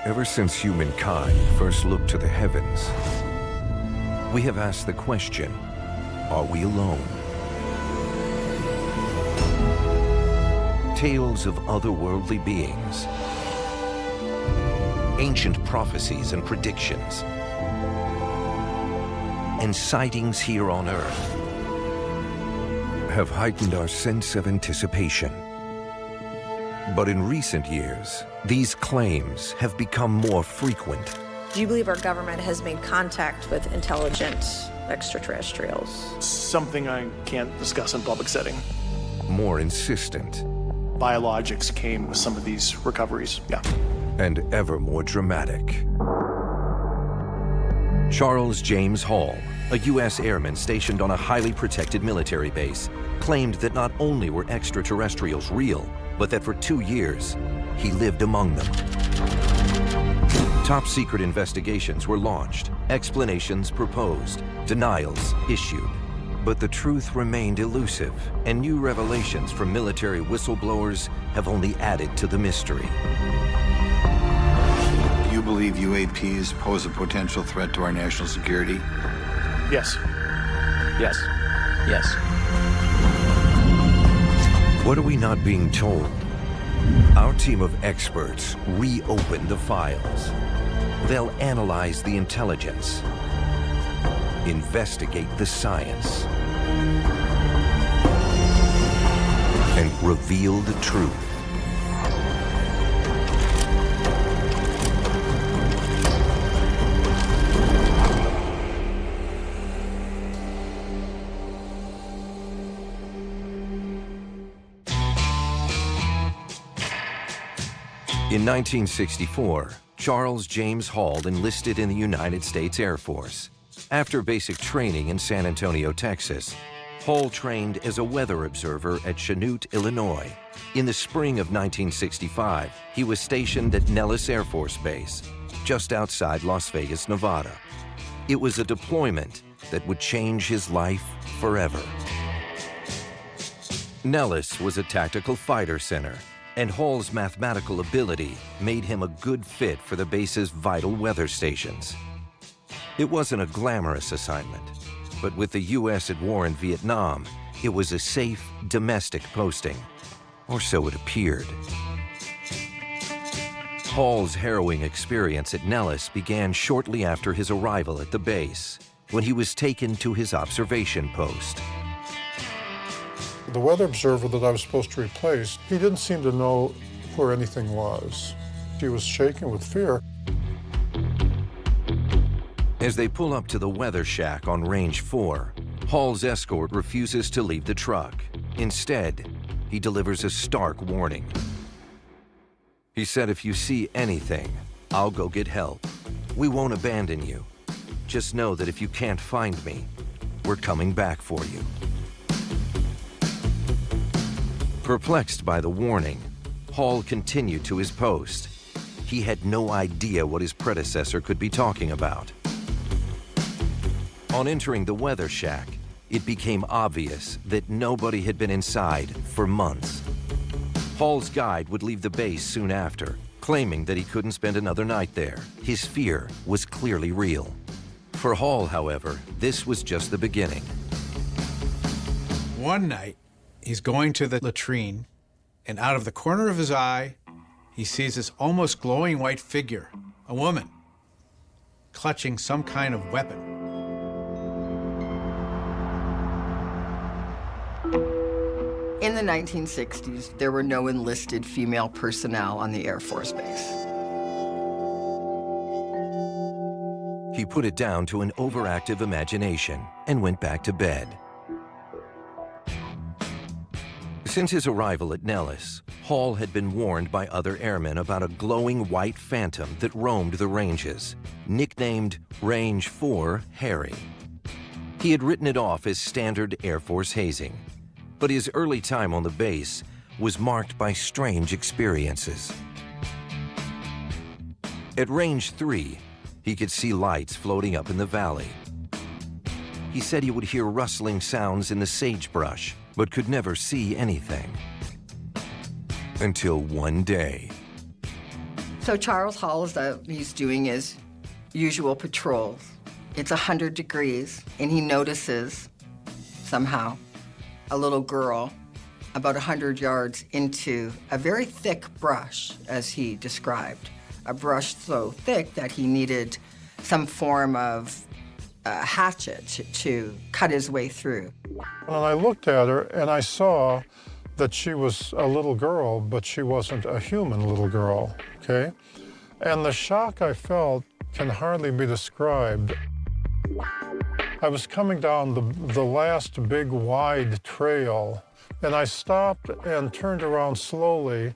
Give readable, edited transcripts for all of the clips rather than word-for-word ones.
Ever since humankind first looked to the heavens, we have asked the question, are we alone? Tales of otherworldly beings, ancient prophecies and predictions, and sightings here on Earth have heightened our sense of anticipation. But in recent years, these claims have become more frequent. Do you believe our government has made contact with intelligent extraterrestrials? Something I can't discuss in public setting. More insistent. Biologics came with some of these recoveries, yeah. And ever more dramatic. Charles James Hall, a U.S. airman stationed on a highly protected military base, claimed that not only were extraterrestrials real, but that for 2 years, he lived among them. Top secret investigations were launched, explanations proposed, denials issued. But the truth remained elusive, and new revelations from military whistleblowers have only added to the mystery. Do you believe UAPs pose a potential threat to our national security? Yes. Yes. Yes. What are we not being told? Our team of experts reopened the files. They'll analyze the intelligence, investigate the science, and reveal the truth. In 1964, Charles James Hall enlisted in the United States Air Force. After basic training in San Antonio, Texas, Hall trained as a weather observer at Chanute, Illinois. In the spring of 1965, he was stationed at Nellis Air Force Base, just outside Las Vegas, Nevada. It was a deployment that would change his life forever. Nellis was a tactical fighter center, and Hall's mathematical ability made him a good fit for the base's vital weather stations. It wasn't a glamorous assignment, but with the U.S. at war in Vietnam, it was a safe, domestic posting, or so it appeared. Hall's harrowing experience at Nellis began shortly after his arrival at the base, when he was taken to his observation post. The weather observer that I was supposed to replace, he didn't seem to know where anything was. He was shaken with fear. As they pull up to the weather shack on Range 4, Hall's escort refuses to leave the truck. Instead, he delivers a stark warning. He said, "If you see anything, I'll go get help. We won't abandon you. Just know that if you can't find me, we're coming back for you." Perplexed by the warning, Hall continued to his post. He had no idea what his predecessor could be talking about. On entering the weather shack, it became obvious that nobody had been inside for months. Hall's guide would leave the base soon after, claiming that he couldn't spend another night there. His fear was clearly real. For Hall, however, this was just the beginning. One night, he's going to the latrine, and out of the corner of his eye, he sees this almost glowing white figure, a woman, clutching some kind of weapon. In the 1960s, there were no enlisted female personnel on the Air Force Base. He put it down to an overactive imagination and went back to bed. Since his arrival at Nellis, Hall had been warned by other airmen about a glowing white phantom that roamed the ranges, nicknamed Range 4 Harry. He had written it off as standard Air Force hazing, but his early time on the base was marked by strange experiences. At Range 3, he could see lights floating up in the valley. He said he would hear rustling sounds in the sagebrush, but could never see anything. Until one day. So Charles Hall is he's doing his usual patrols. It's 100 degrees, and he notices, somehow, a little girl about 100 yards into a very thick brush, as he described. A brush so thick that he needed some form of hatchet to cut his way through. And I looked at her, and I saw that she was a little girl, but she wasn't a human little girl, okay? And the shock I felt can hardly be described. I was coming down the last big wide trail, and I stopped and turned around slowly,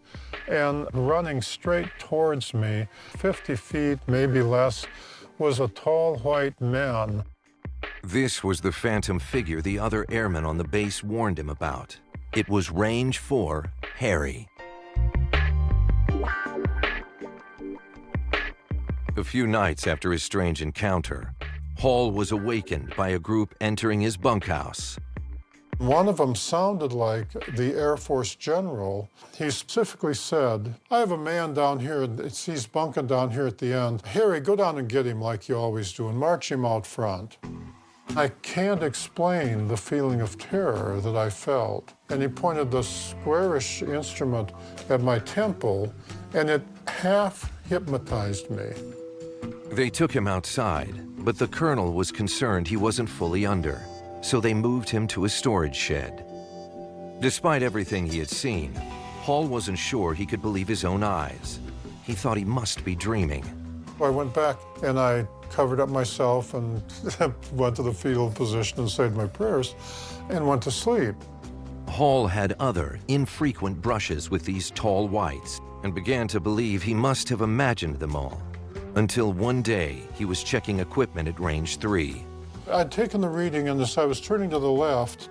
and running straight towards me, 50 feet, maybe less, was a tall white man. This was the phantom figure the other airmen on the base warned him about. It was Range 4 Harry. A few nights after his strange encounter, Hall was awakened by a group entering his bunkhouse. One of them sounded like the Air Force general. He specifically said, "I have a man down here, he's bunking down here at the end. Harry, go down and get him like you always do and march him out front." I can't explain the feeling of terror that I felt. And he pointed the squarish instrument at my temple, and it half hypnotized me. They took him outside, but the colonel was concerned he wasn't fully under, so they moved him to a storage shed. Despite everything he had seen, Hall wasn't sure he could believe his own eyes. He thought he must be dreaming. I went back and I covered up myself and went to the fetal position and said my prayers and went to sleep. Hall had other, infrequent brushes with these tall whites and began to believe he must have imagined them all. Until one day, he was checking equipment at Range 3. I'd taken the reading, and as I was turning to the left,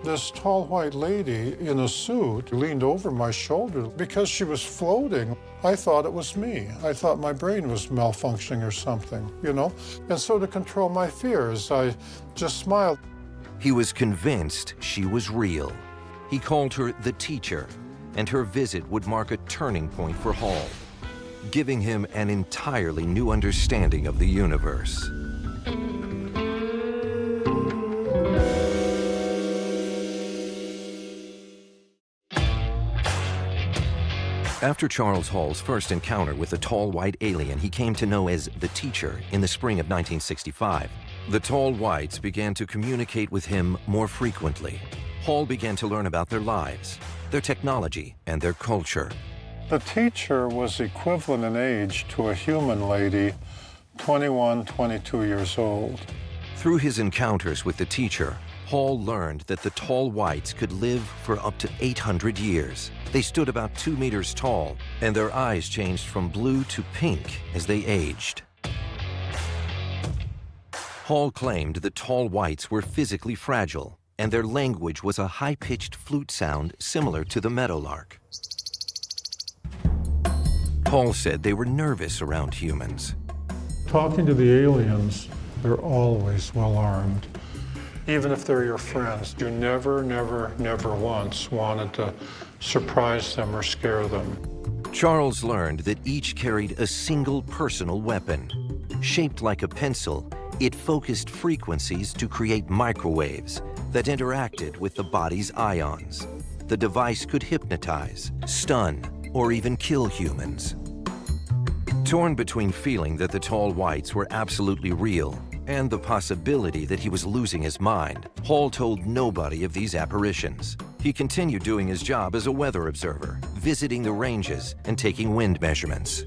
this tall white lady in a suit leaned over my shoulder. Because she was floating, I thought it was me. I thought my brain was malfunctioning or something, you know? And so to control my fears, I just smiled. He was convinced she was real. He called her the teacher, and her visit would mark a turning point for Hall, giving him an entirely new understanding of the universe. After Charles Hall's first encounter with the tall white alien he came to know as the Teacher in the spring of 1965, the tall whites began to communicate with him more frequently. Hall began to learn about their lives, their technology, and their culture. The Teacher was equivalent in age to a human lady, 21, 22 years old. Through his encounters with the Teacher, Hall learned that the tall whites could live for up to 800 years. They stood about 2 meters tall, and their eyes changed from blue to pink as they aged. Hall claimed the tall whites were physically fragile, and their language was a high-pitched flute sound similar to the meadowlark. Hall said they were nervous around humans. Talking to the aliens, they're always well-armed. Even if they're your friends, you never, never, never once wanted to surprise them or scare them. Charles learned that each carried a single personal weapon. Shaped like a pencil, it focused frequencies to create microwaves that interacted with the body's ions. The device could hypnotize, stun, or even kill humans. Torn between feeling that the tall whites were absolutely real and the possibility that he was losing his mind, Hall told nobody of these apparitions. He continued doing his job as a weather observer, visiting the ranges and taking wind measurements.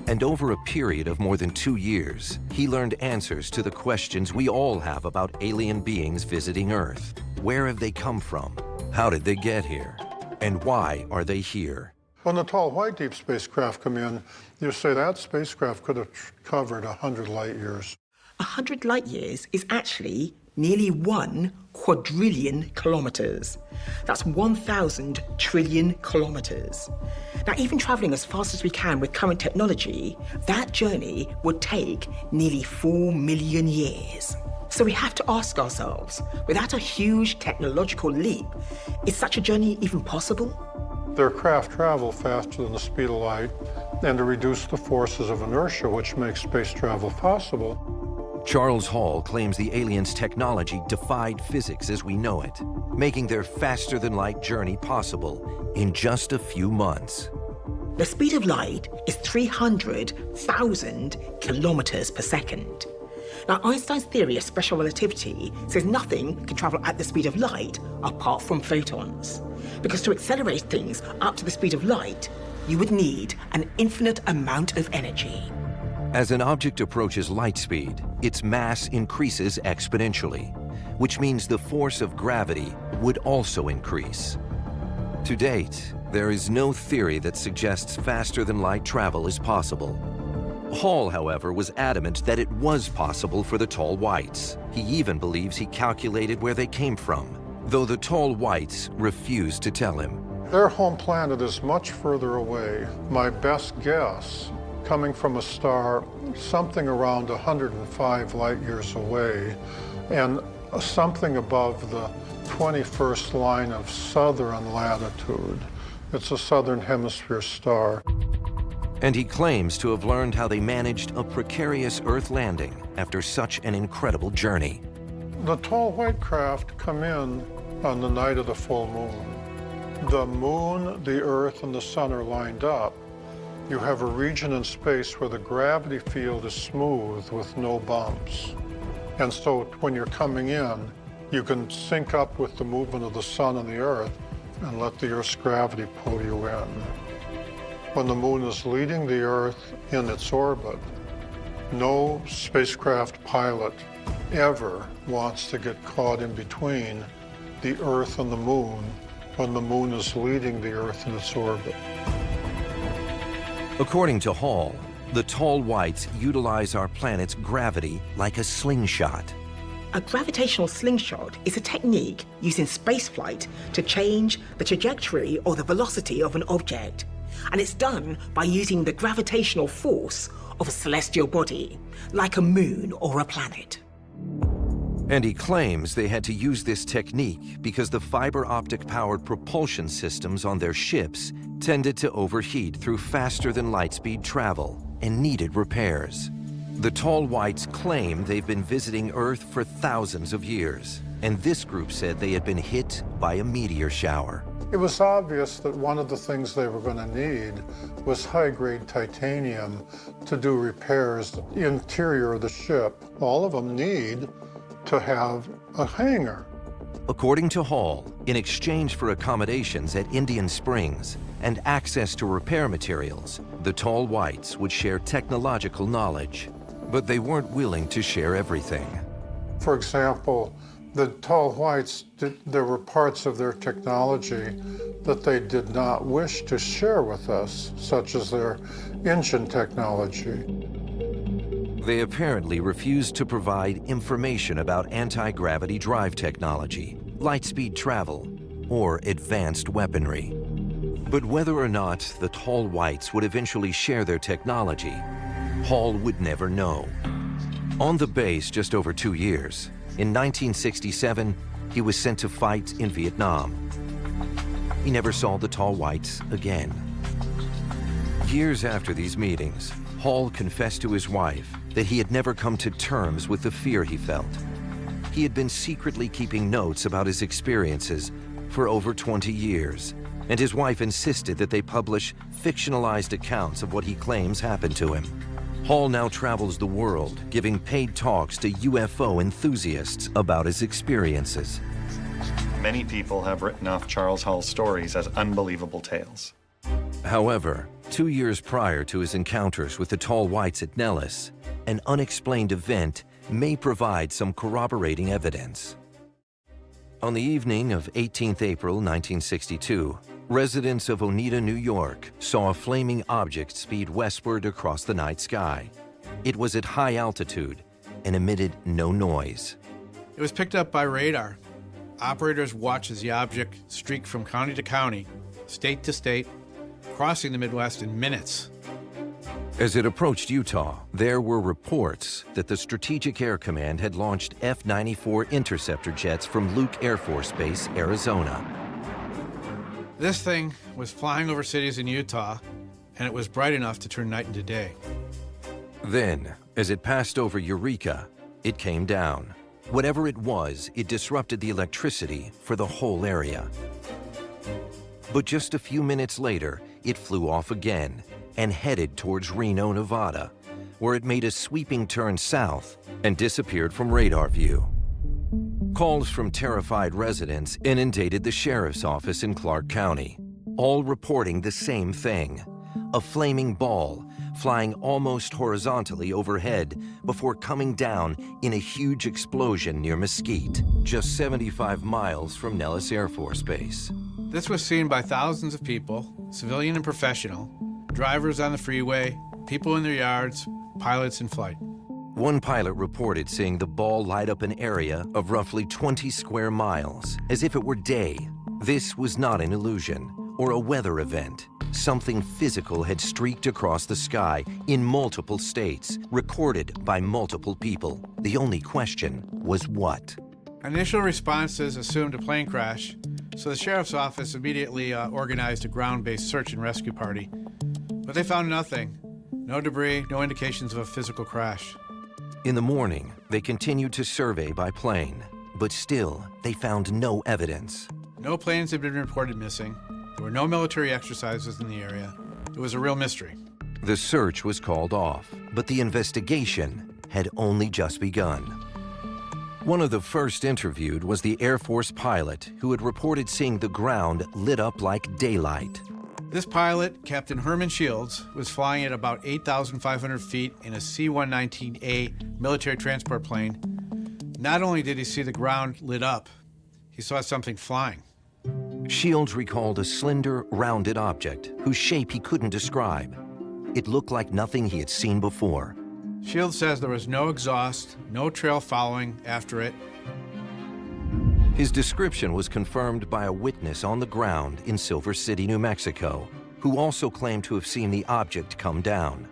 And over a period of more than 2 years, he learned answers to the questions we all have about alien beings visiting Earth. Where have they come from? How did they get here? And why are they here? When the tall white deep spacecraft come in, you say that spacecraft could have covered 100 light years. 100 light years is actually nearly 1 quadrillion kilometers. That's 1,000 trillion kilometers. Now, even traveling as fast as we can with current technology, that journey would take nearly 4 million years. So we have to ask ourselves, without a huge technological leap, is such a journey even possible? Their craft travel faster than the speed of light. and to reduce the forces of inertia which make space travel possible. Charles Hall claims the aliens' technology defied physics as we know it, making their faster-than-light journey possible in just a few months. The speed of light is 300,000 kilometers per second. Now, Einstein's theory of special relativity says nothing can travel at the speed of light apart from photons. Because to accelerate things up to the speed of light, you would need an infinite amount of energy. As an object approaches light speed, its mass increases exponentially, which means the force of gravity would also increase. To date, there is no theory that suggests faster-than-light travel is possible. Hall, however, was adamant that it was possible for the tall whites. He even believes he calculated where they came from, though the tall whites refused to tell him. Their home planet is much further away. My best guess, coming from a star something around 105 light years away, and something above the 21st line of southern latitude. It's a southern hemisphere star. And he claims to have learned how they managed a precarious Earth landing after such an incredible journey. The tall white craft come in on the night of the full moon. The moon, the Earth, and the sun are lined up. You have a region in space where the gravity field is smooth with no bumps. And so when you're coming in, you can sync up with the movement of the sun and the Earth and let the Earth's gravity pull you in. When the moon is leading the Earth in its orbit, no spacecraft pilot ever wants to get caught in between the Earth and the moon when the moon is leading the Earth in its orbit. According to Hall, the tall whites utilize our planet's gravity like a slingshot. A gravitational slingshot is a technique used in spaceflight to change the trajectory or the velocity of an object. And it's done by using the gravitational force of a celestial body, like a moon or a planet. And he claims they had to use this technique because the fiber optic-powered propulsion systems on their ships tended to overheat through faster-than-light-speed travel and needed repairs. The tall whites claim they've been visiting Earth for thousands of years, and this group said they had been hit by a meteor shower. It was obvious that one of the things they were going to need was high-grade titanium to do repairs. The interior of the ship, all of them need to have a hangar. According to Hall, in exchange for accommodations at Indian Springs and access to repair materials, the tall whites would share technological knowledge, but they weren't willing to share everything. For example, the tall whites, there were parts of their technology that they did not wish to share with us, such as their engine technology. They apparently refused to provide information about anti-gravity drive technology, light-speed travel, or advanced weaponry. But whether or not the tall whites would eventually share their technology, Hall would never know. On the base just over 2 years, in 1967, he was sent to fight in Vietnam. He never saw the tall whites again. Years after these meetings, Hall confessed to his wife that he had never come to terms with the fear he felt. He had been secretly keeping notes about his experiences for over 20 years, and his wife insisted that they publish fictionalized accounts of what he claims happened to him. Hall now travels the world, giving paid talks to UFO enthusiasts about his experiences. Many people have written off Charles Hall's stories as unbelievable tales. However, 2 years prior to his encounters with the tall whites at Nellis, an unexplained event may provide some corroborating evidence. On the evening of 18th April 1962, residents of Oneida, New York, saw a flaming object speed westward across the night sky. It was at high altitude and emitted no noise. It was picked up by radar. Operators watched as the object streaked from county to county, state to state, crossing the Midwest in minutes. As it approached Utah, there were reports that the Strategic Air Command had launched F-94 interceptor jets from Luke Air Force Base, Arizona. This thing was flying over cities in Utah, and it was bright enough to turn night into day. Then, as it passed over Eureka, it came down. Whatever it was, it disrupted the electricity for the whole area. But just a few minutes later, it flew off again and headed towards Reno, Nevada, where it made a sweeping turn south and disappeared from radar view. Calls from terrified residents inundated the sheriff's office in Clark County, all reporting the same thing: a flaming ball flying almost horizontally overhead before coming down in a huge explosion near Mesquite, just 75 miles from Nellis Air Force Base. This was seen by thousands of people, civilian and professional, drivers on the freeway, people in their yards, pilots in flight. One pilot reported seeing the ball light up an area of roughly 20 square miles, as if it were day. This was not an illusion or a weather event. Something physical had streaked across the sky in multiple states, recorded by multiple people. The only question was what? Initial responses assumed a plane crash, so the sheriff's office immediately organized a ground-based search and rescue party. But they found nothing. No debris, no indications of a physical crash. In the morning, they continued to survey by plane, but still, they found no evidence. No planes had been reported missing. There were no military exercises in the area. It was a real mystery. The search was called off, but the investigation had only just begun. One of the first interviewed was the Air Force pilot who had reported seeing the ground lit up like daylight. This pilot, Captain Herman Shields, was flying at about 8,500 feet in a C-119A military transport plane. Not only did he see the ground lit up, he saw something flying. Shields recalled a slender, rounded object whose shape he couldn't describe. It looked like nothing he had seen before. Shields says there was no exhaust, no trail following after it. His description was confirmed by a witness on the ground in Silver City, New Mexico, who also claimed to have seen the object come down.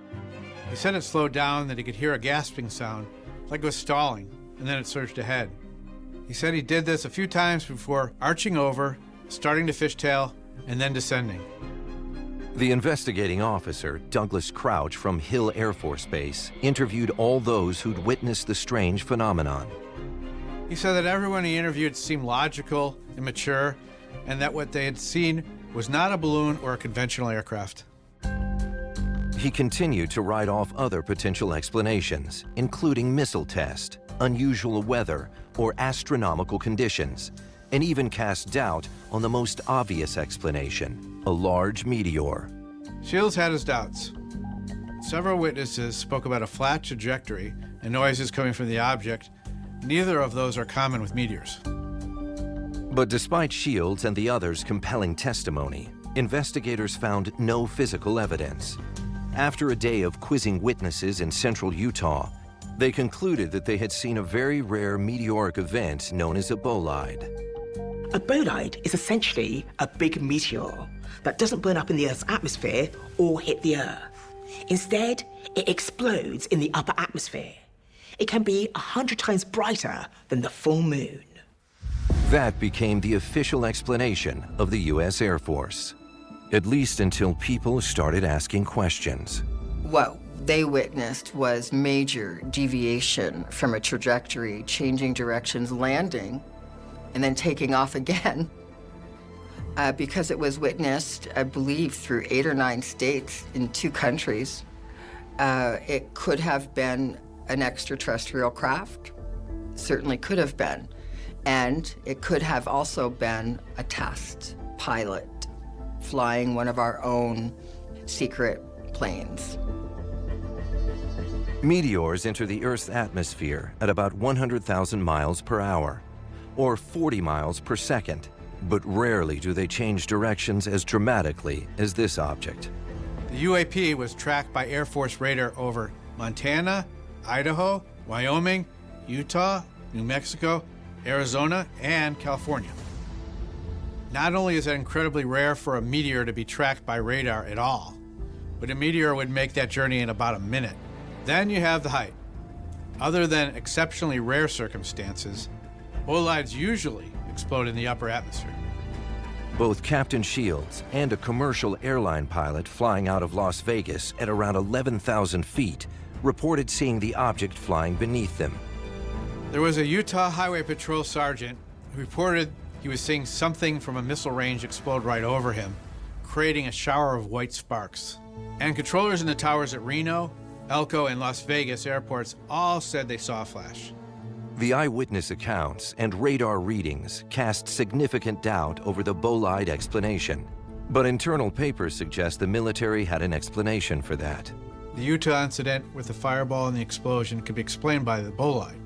He said it slowed down, that he could hear a gasping sound, like it was stalling, and then it surged ahead. He said he did this a few times before arching over, starting to fishtail, and then descending. The investigating officer, Douglas Crouch from Hill Air Force Base, interviewed all those who'd witnessed the strange phenomenon. He said that everyone he interviewed seemed logical and mature, and that what they had seen was not a balloon or a conventional aircraft. He continued to write off other potential explanations, including missile test, unusual weather, or astronomical conditions, and even cast doubt on the most obvious explanation, a large meteor. Shields had his doubts. Several witnesses spoke about a flat trajectory and noises coming from the object. Neither of those are common with meteors. But despite Shields and the others' compelling testimony, investigators found no physical evidence. After a day of quizzing witnesses in central Utah, they concluded that they had seen a very rare meteoric event known as a bolide. A bolide is essentially a big meteor that doesn't burn up in the Earth's atmosphere or hit the Earth. Instead, it explodes in the upper atmosphere. It can be 100 times brighter than the full moon. That became the official explanation of the U.S. Air Force, at least until people started asking questions. What they witnessed was major deviation from a trajectory, changing directions, landing, and then taking off again. Because it was witnessed, I believe, through 8 or 9 states in 2 countries, it could have been an extraterrestrial craft. Certainly could have been. And it could have also been a test pilot flying one of our own secret planes. Meteors enter the Earth's atmosphere at about 100,000 miles per hour, or 40 miles per second, but rarely do they change directions as dramatically as this object. The UAP was tracked by Air Force radar over Montana, Idaho, Wyoming, Utah, New Mexico, Arizona, and California. Not only is it incredibly rare for a meteor to be tracked by radar at all, but a meteor would make that journey in about a minute. Then you have the height. Other than exceptionally rare circumstances, bolides usually explode in the upper atmosphere. Both Captain Shields and a commercial airline pilot flying out of Las Vegas at around 11,000 feet reported seeing the object flying beneath them. There was a Utah Highway Patrol sergeant who reported he was seeing something from a missile range explode right over him, creating a shower of white sparks. And controllers in the towers at Reno, Elko, and Las Vegas airports all said they saw a flash. The eyewitness accounts and radar readings cast significant doubt over the bolide explanation. But internal papers suggest the military had an explanation for that. The Utah incident with the fireball and the explosion could be explained by the bolide,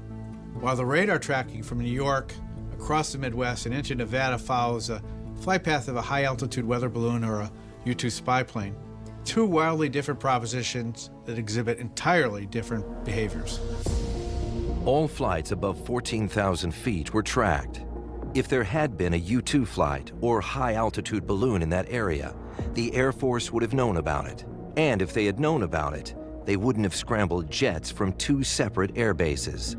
while the radar tracking from New York across the Midwest and into Nevada follows a flight path of a high-altitude weather balloon or a U-2 spy plane. Two wildly different propositions that exhibit entirely different behaviors. All flights above 14,000 feet were tracked. If there had been a U-2 flight or high-altitude balloon in that area, the Air Force would have known about it. And if they had known about it, they wouldn't have scrambled jets from two separate air bases.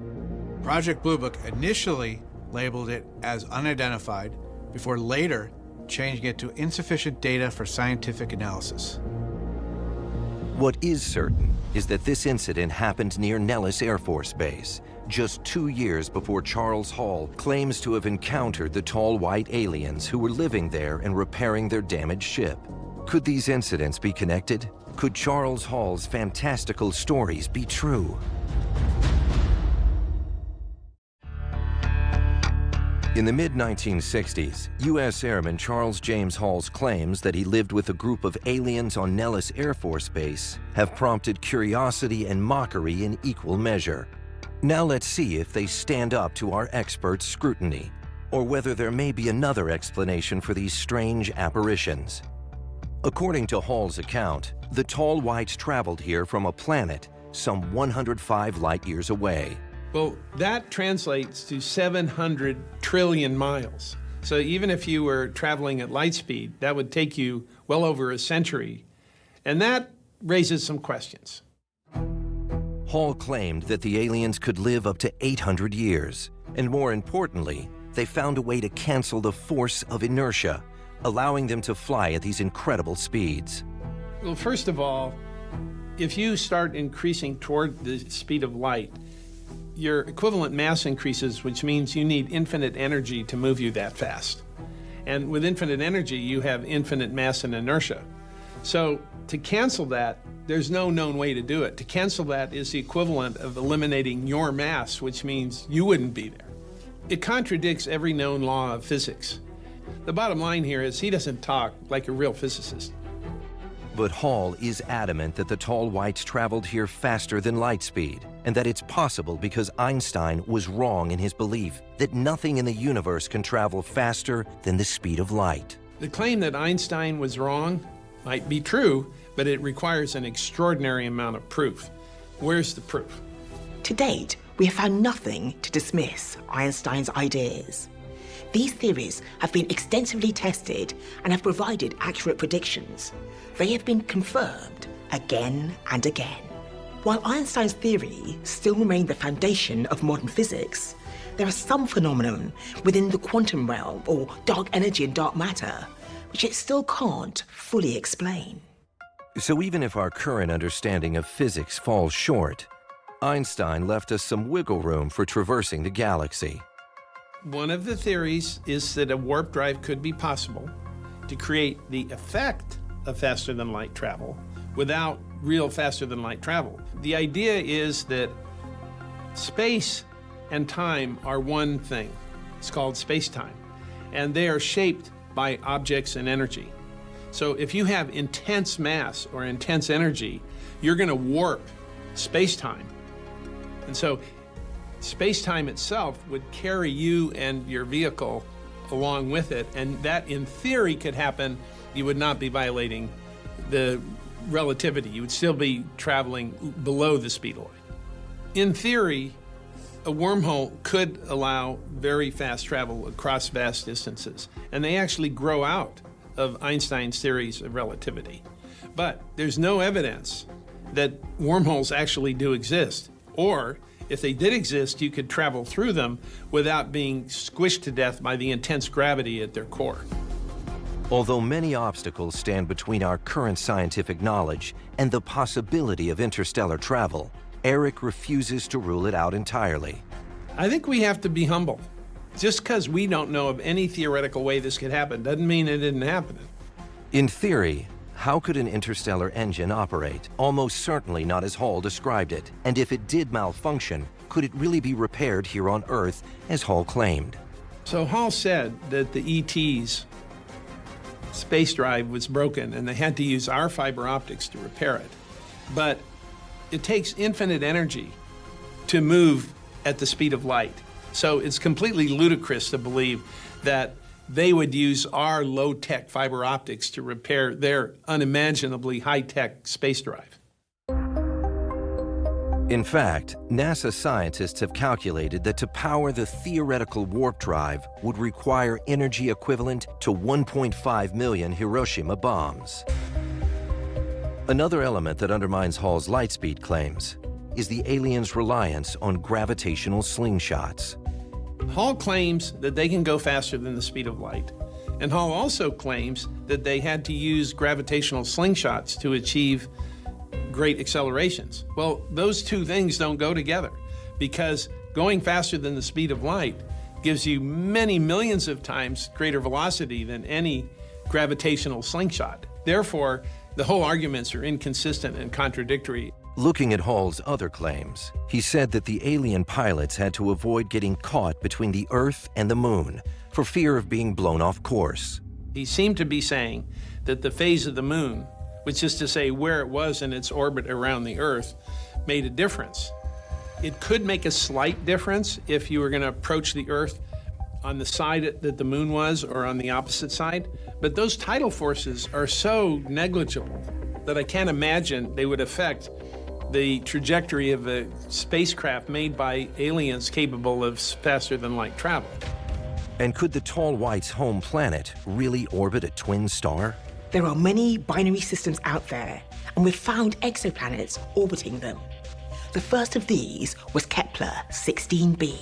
Project Blue Book initially labeled it as unidentified before later changing it to insufficient data for scientific analysis. What is certain is that this incident happened near Nellis Air Force Base, just 2 years before Charles Hall claims to have encountered the tall white aliens who were living there and repairing their damaged ship. Could these incidents be connected? Could Charles Hall's fantastical stories be true? In the mid-1960s, U.S. Airman Charles James Hall's claims that he lived with a group of aliens on Nellis Air Force Base have prompted curiosity and mockery in equal measure. Now let's see if they stand up to our experts' scrutiny, or whether there may be another explanation for these strange apparitions. According to Hall's account, the tall whites traveled here from a planet some 105 light-years away. Well, that translates to 700 trillion miles. So even if you were traveling at light speed, that would take you well over a century. And that raises some questions. Hall claimed that the aliens could live up to 800 years. And more importantly, they found a way to cancel the force of inertia, allowing them to fly at these incredible speeds. Well, first of all, if you start increasing toward the speed of light, your equivalent mass increases, which means you need infinite energy to move you that fast. And with infinite energy, you have infinite mass and inertia. So to cancel that, there's no known way to do it. To cancel that is the equivalent of eliminating your mass, which means you wouldn't be there. It contradicts every known law of physics. The bottom line here is he doesn't talk like a real physicist. But Hall is adamant that the tall whites traveled here faster than light speed, and that it's possible because Einstein was wrong in his belief that nothing in the universe can travel faster than the speed of light. The claim that Einstein was wrong might be true, but it requires an extraordinary amount of proof. Where's the proof? To date, we have found nothing to dismiss Einstein's ideas. These theories have been extensively tested and have provided accurate predictions. They have been confirmed again and again. While Einstein's theory still remains the foundation of modern physics, there are some phenomena within the quantum realm, or dark energy and dark matter, which it still can't fully explain. So even if our current understanding of physics falls short, Einstein left us some wiggle room for traversing the galaxy. One of the theories is that a warp drive could be possible to create the effect of faster-than-light travel without real faster-than-light travel. The idea is that space and time are one thing. It's called space-time, and they are shaped by objects and energy. So if you have intense mass or intense energy, you're going to warp space-time. And so space-time itself would carry you and your vehicle along with it, and that, in theory, could happen. You would not be violating the relativity. You would still be traveling below the speed of light. In theory, a wormhole could allow very fast travel across vast distances, and they actually grow out of Einstein's theories of relativity. But there's no evidence that wormholes actually do exist, or if they did exist, you could travel through them without being squished to death by the intense gravity at their core. Although many obstacles stand between our current scientific knowledge and the possibility of interstellar travel, Eric refuses to rule it out entirely. I think we have to be humble. Just because we don't know of any theoretical way this could happen doesn't mean it didn't happen. In theory, how could an interstellar engine operate? Almost certainly not as Hall described it. And if it did malfunction, could it really be repaired here on Earth, as Hall claimed? So Hall said that the ET's space drive was broken and they had to use our fiber optics to repair it. But it takes infinite energy to move at the speed of light. So it's completely ludicrous to believe that they would use our low-tech fiber optics to repair their unimaginably high-tech space drive. In fact, NASA scientists have calculated that to power the theoretical warp drive would require energy equivalent to 1.5 million Hiroshima bombs. Another element that undermines Hall's lightspeed claims is the aliens' reliance on gravitational slingshots. Hall claims that they can go faster than the speed of light. And Hall also claims that they had to use gravitational slingshots to achieve great accelerations. Well, those two things don't go together, because going faster than the speed of light gives you many millions of times greater velocity than any gravitational slingshot. Therefore, the whole arguments are inconsistent and contradictory. Looking at Hall's other claims, he said that the alien pilots had to avoid getting caught between the Earth and the Moon for fear of being blown off course. He seemed to be saying that the phase of the Moon, which is to say where it was in its orbit around the Earth, made a difference. It could make a slight difference if you were going to approach the Earth on the side that the Moon was or on the opposite side, but those tidal forces are so negligible that I can't imagine they would affect the trajectory of a spacecraft made by aliens capable of faster-than-light travel. And could the Tall White's home planet really orbit a twin star? There are many binary systems out there, and we've found exoplanets orbiting them. The first of these was Kepler 16b.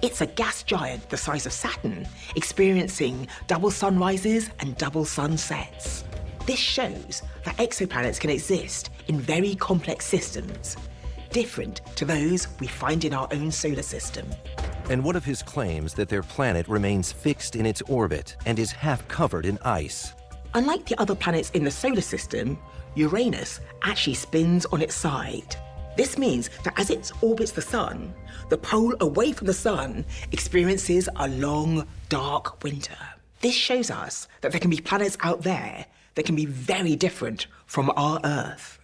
It's a gas giant the size of Saturn, experiencing double sunrises and double sunsets. This shows that exoplanets can exist in very complex systems, different to those we find in our own solar system. And what of his claims that their planet remains fixed in its orbit and is half covered in ice? Unlike the other planets in the solar system, Uranus actually spins on its side. This means that as it orbits the sun, the pole away from the sun experiences a long, dark winter. This shows us that there can be planets out there that can be very different from our Earth.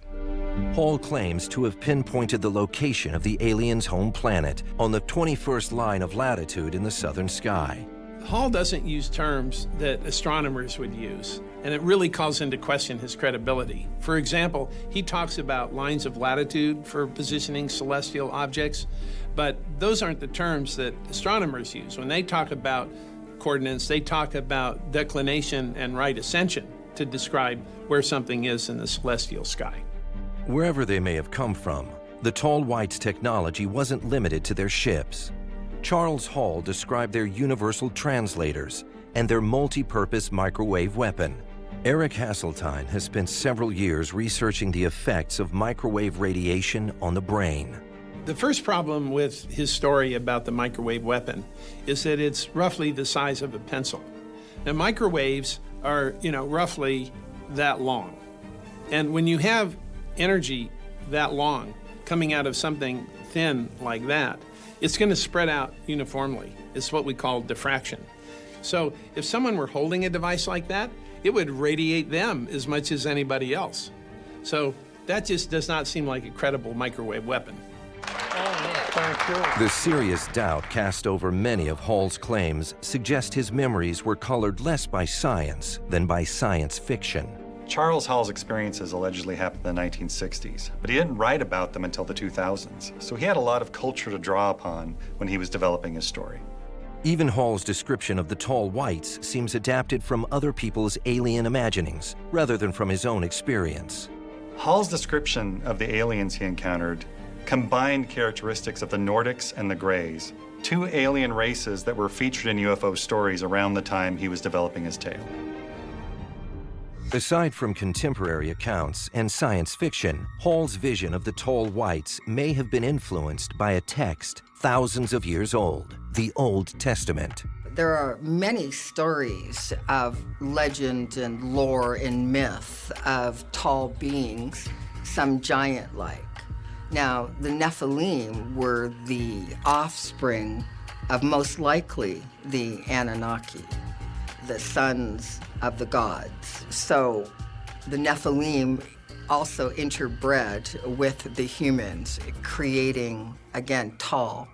Hall claims to have pinpointed the location of the aliens' home planet on the 21st line of latitude in the southern sky. Hall doesn't use terms that astronomers would use, and it really calls into question his credibility. For example, he talks about lines of latitude for positioning celestial objects, but those aren't the terms that astronomers use. When they talk about coordinates, they talk about declination and right ascension to describe where something is in the celestial sky. Wherever they may have come from, the Tall White's technology wasn't limited to their ships. Charles Hall described their universal translators and their multi-purpose microwave weapon. Eric Hasseltine has spent several years researching the effects of microwave radiation on the brain. The first problem with his story about the microwave weapon is that it's roughly the size of a pencil. Now, microwaves are, roughly that long. And when you have energy that long coming out of something thin like that, it's going to spread out uniformly. It's what we call diffraction. So if someone were holding a device like that, it would radiate them as much as anybody else. So that just does not seem like a credible microwave weapon. The serious doubt cast over many of Hall's claims suggest his memories were colored less by science than by science fiction. Charles Hall's experiences allegedly happened in the 1960s, but he didn't write about them until the 2000s, so he had a lot of culture to draw upon when he was developing his story. Even Hall's description of the Tall Whites seems adapted from other people's alien imaginings, rather than from his own experience. Hall's description of the aliens he encountered combined characteristics of the Nordics and the Greys, two alien races that were featured in UFO stories around the time he was developing his tale. Aside from contemporary accounts and science fiction, Hall's vision of the tall whites may have been influenced by a text thousands of years old, the Old Testament. There are many stories of legend and lore and myth of tall beings, some giant-like. Now, the Nephilim were the offspring of most likely the Anunnaki, the sons of the gods. So the Nephilim also interbred with the humans, creating, again, tall,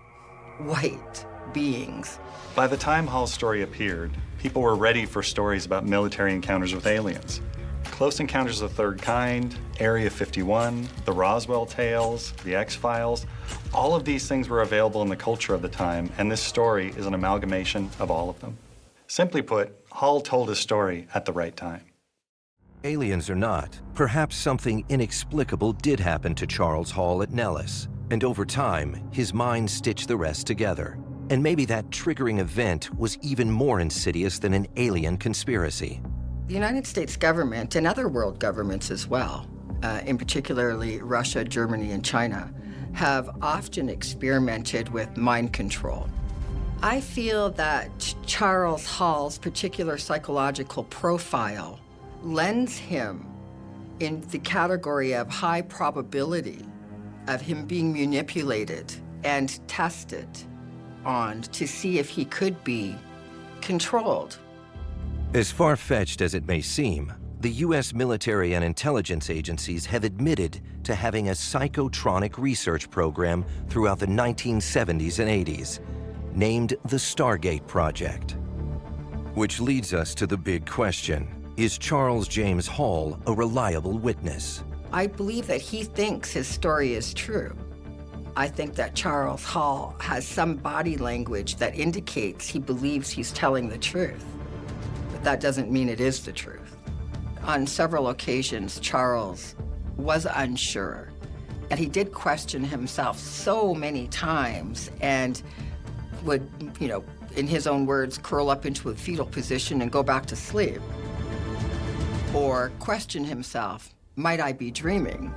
white beings. By the time Hall's story appeared, people were ready for stories about military encounters with aliens. Close Encounters of the Third Kind, Area 51, the Roswell Tales, the X-Files, all of these things were available in the culture of the time, and this story is an amalgamation of all of them. Simply put, Hall told his story at the right time. Aliens or not, perhaps something inexplicable did happen to Charles Hall at Nellis, and over time, his mind stitched the rest together. And maybe that triggering event was even more insidious than an alien conspiracy. The United States government and other world governments as well, in particularly Russia, Germany, and China, have often experimented with mind control. I feel that Charles Hall's particular psychological profile lends him in the category of high probability of him being manipulated and tested on to see if he could be controlled. As far-fetched as it may seem, the U.S. military and intelligence agencies have admitted to having a psychotronic research program throughout the 1970s and 80s, named the Stargate Project. Which leads us to the big question: is Charles James Hall a reliable witness? I believe that he thinks his story is true. I think that Charles Hall has some body language that indicates he believes he's telling the truth. But that doesn't mean it is the truth. On several occasions, Charles was unsure, and he did question himself so many times and would, in his own words, curl up into a fetal position and go back to sleep. Or question himself, might I be dreaming?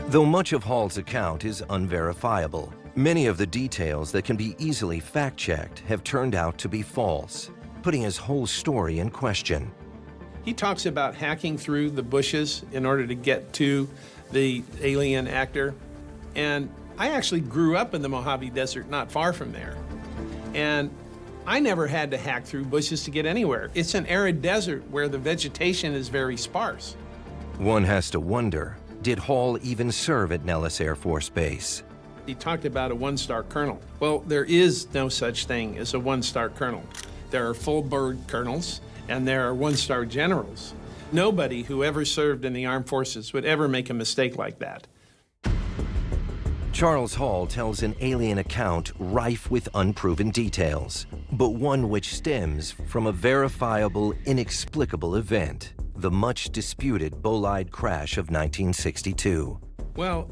Though much of Hall's account is unverifiable, many of the details that can be easily fact-checked have turned out to be false, putting his whole story in question. He talks about hacking through the bushes in order to get to the alien actor. And I actually grew up in the Mojave Desert not far from there. And I never had to hack through bushes to get anywhere. It's an arid desert where the vegetation is very sparse. One has to wonder, did Hall even serve at Nellis Air Force Base? He talked about a one-star colonel. Well, there is no such thing as a one-star colonel. There are full-bird colonels, and there are one-star generals. Nobody who ever served in the armed forces would ever make a mistake like that. Charles Hall tells an alien account rife with unproven details, but one which stems from a verifiable, inexplicable event, the much-disputed bolide crash of 1962. Well,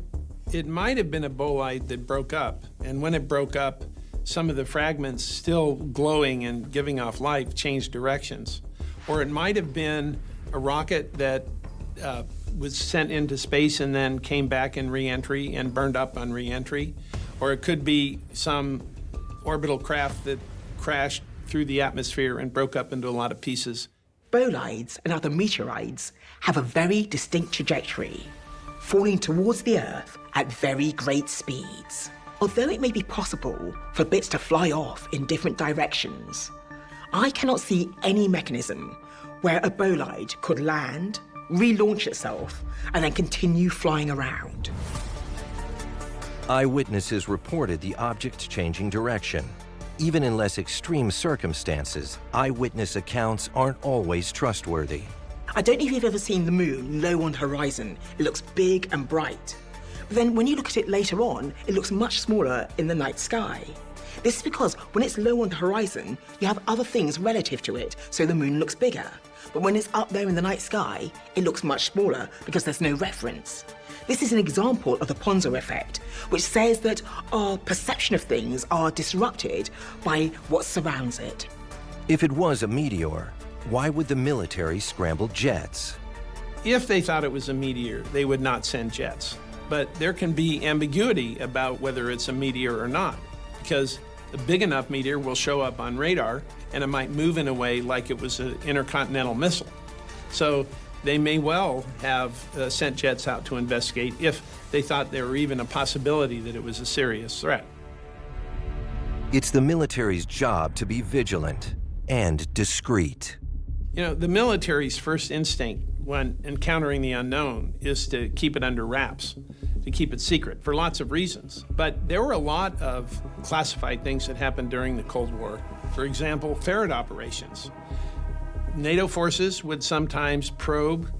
it might have been a bolide that broke up, and when it broke up, some of the fragments still glowing and giving off light changed directions. Or it might have been a rocket that was sent into space and then came back in re-entry and burned up on re-entry. Or it could be some orbital craft that crashed through the atmosphere and broke up into a lot of pieces. Bolides and other meteorites have a very distinct trajectory, falling towards the Earth at very great speeds. Although it may be possible for bits to fly off in different directions, I cannot see any mechanism where a bolide could land, relaunch itself, and then continue flying around. Eyewitnesses reported the object changing direction. Even in less extreme circumstances, eyewitness accounts aren't always trustworthy. I don't know if you've ever seen the moon low on the horizon. It looks big and bright. But then when you look at it later on, it looks much smaller in the night sky. This is because when it's low on the horizon, you have other things relative to it, so the moon looks bigger. But when it's up there in the night sky, it looks much smaller because there's no reference. This is an example of the Ponzo effect, which says that our perception of things are disrupted by what surrounds it. If it was a meteor, why would the military scramble jets? If they thought it was a meteor, they would not send jets. But there can be ambiguity about whether it's a meteor or not, because a big enough meteor will show up on radar and it might move in a way like it was an intercontinental missile. So they may well have sent jets out to investigate if they thought there were even a possibility that it was a serious threat. It's the military's job to be vigilant and discreet. You know, the military's first instinct when encountering the unknown is to keep it under wraps, to keep it secret for lots of reasons. But there were a lot of classified things that happened during the Cold War. For example, ferret operations. NATO forces would sometimes probe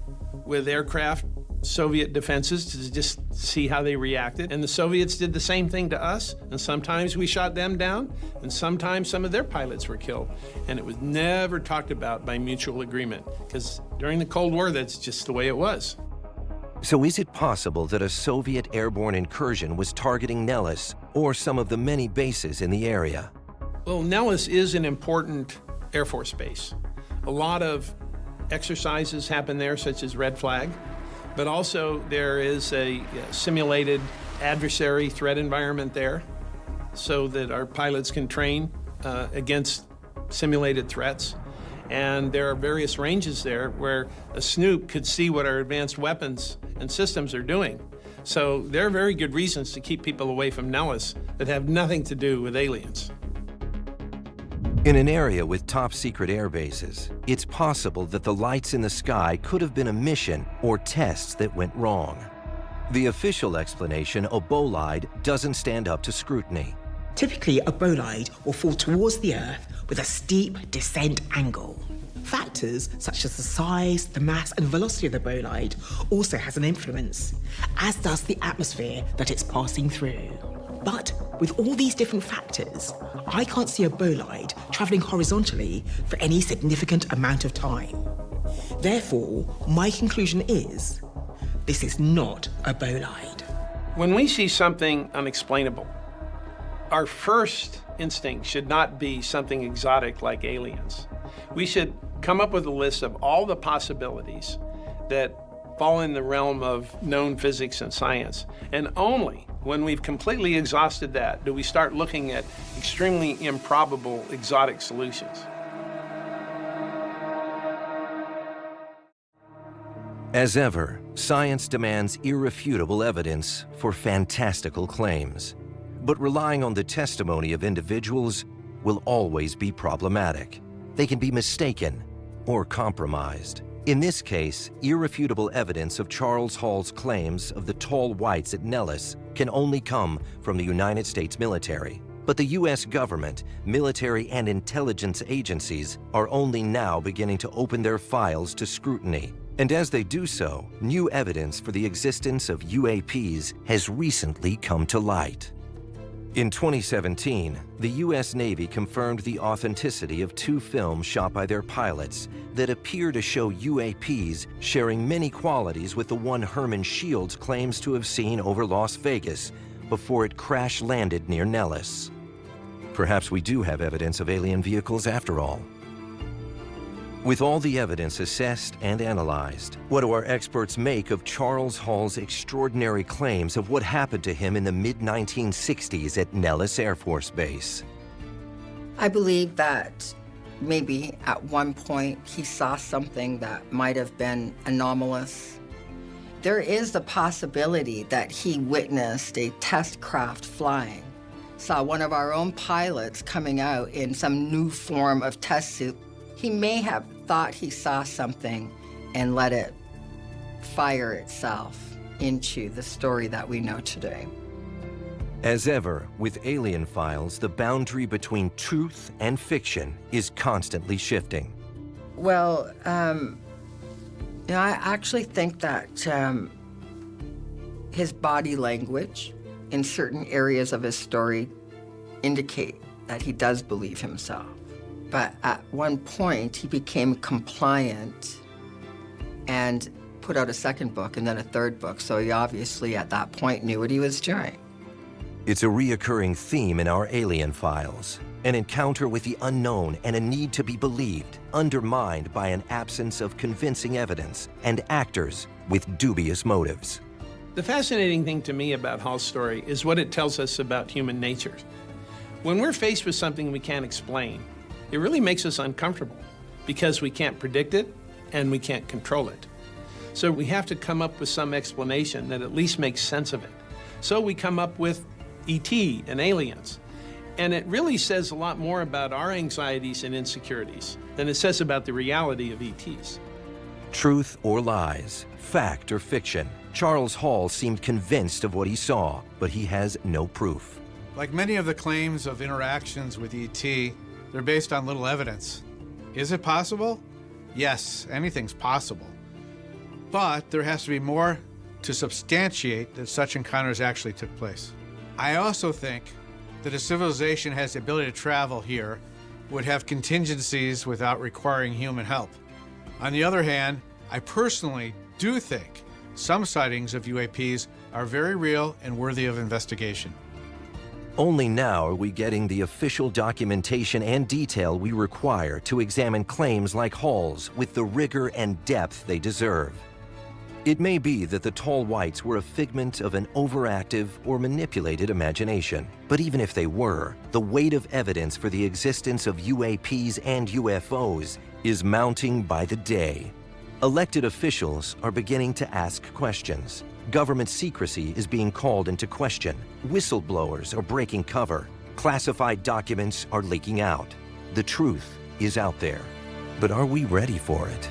with aircraft Soviet defenses to just see how they reacted. And the Soviets did the same thing to us. And sometimes we shot them down, and sometimes some of their pilots were killed. And it was never talked about by mutual agreement, because during the Cold War, that's just the way it was. So is it possible that a Soviet airborne incursion was targeting Nellis or some of the many bases in the area? Well, Nellis is an important Air Force base. A lot of exercises happen there, such as Red Flag. But also there is a simulated adversary threat environment there so that our pilots can train against simulated threats. And there are various ranges there where a snoop could see what our advanced weapons and systems are doing. So there are very good reasons to keep people away from Nellis that have nothing to do with aliens. In an area with top-secret air bases, it's possible that the lights in the sky could have been a mission or tests that went wrong. The official explanation, a bolide, doesn't stand up to scrutiny. Typically, a bolide will fall towards the Earth with a steep descent angle. Factors such as the size, the mass, and velocity of the bolide also has an influence, as does the atmosphere that it's passing through. But with all these different factors, I can't see a bolide traveling horizontally for any significant amount of time. Therefore, my conclusion is, this is not a bolide. When we see something unexplainable, our first instinct should not be something exotic like aliens. We should come up with a list of all the possibilities that fall in the realm of known physics and science. And only when we've completely exhausted that do we start looking at extremely improbable exotic solutions. As ever, science demands irrefutable evidence for fantastical claims. But relying on the testimony of individuals will always be problematic. They can be mistaken or compromised. In this case, irrefutable evidence of Charles Hall's claims of the tall whites at Nellis can only come from the United States military. But the U.S. government, military, and intelligence agencies are only now beginning to open their files to scrutiny. And as they do so, new evidence for the existence of UAPs has recently come to light. In 2017, the U.S. Navy confirmed the authenticity of 2 films shot by their pilots that appear to show UAPs sharing many qualities with the one Herman Shields claims to have seen over Las Vegas before it crash-landed near Nellis. Perhaps we do have evidence of alien vehicles after all. With all the evidence assessed and analyzed, what do our experts make of Charles Hall's extraordinary claims of what happened to him in the mid-1960s at Nellis Air Force Base? I believe that maybe at one point he saw something that might have been anomalous. There is the possibility that he witnessed a test craft flying, saw one of our own pilots coming out in some new form of test suit. He may have thought he saw something and let it fire itself into the story that we know today. As ever, with alien files, the boundary between truth and fiction is constantly shifting. Well, I actually think that his body language in certain areas of his story indicate that he does believe himself. But at one point, he became compliant and put out a second book and then a third book, so he obviously at that point knew what he was doing. It's a reoccurring theme in our alien files. An encounter with the unknown and a need to be believed, undermined by an absence of convincing evidence and actors with dubious motives. The fascinating thing to me about Hall's story is what it tells us about human nature. When we're faced with something we can't explain, it really makes us uncomfortable because we can't predict it and we can't control it. So we have to come up with some explanation that at least makes sense of it. So we come up with E.T. and aliens. And it really says a lot more about our anxieties and insecurities than it says about the reality of ETs. Truth or lies, fact or fiction, Charles Hall seemed convinced of what he saw, but he has no proof. Like many of the claims of interactions with ET, they're based on little evidence. Is it possible? Yes, anything's possible. But there has to be more to substantiate that such encounters actually took place. I also think that a civilization has the ability to travel here would have contingencies without requiring human help. On the other hand, I personally do think some sightings of UAPs are very real and worthy of investigation. Only now are we getting the official documentation and detail we require to examine claims like Hall's with the rigor and depth they deserve. It may be that the tall whites were a figment of an overactive or manipulated imagination, but even if they were, the weight of evidence for the existence of UAPs and UFOs is mounting by the day. Elected officials are beginning to ask questions. Government secrecy is being called into question. Whistleblowers are breaking cover. Classified documents are leaking out. The truth is out there. But are we ready for it?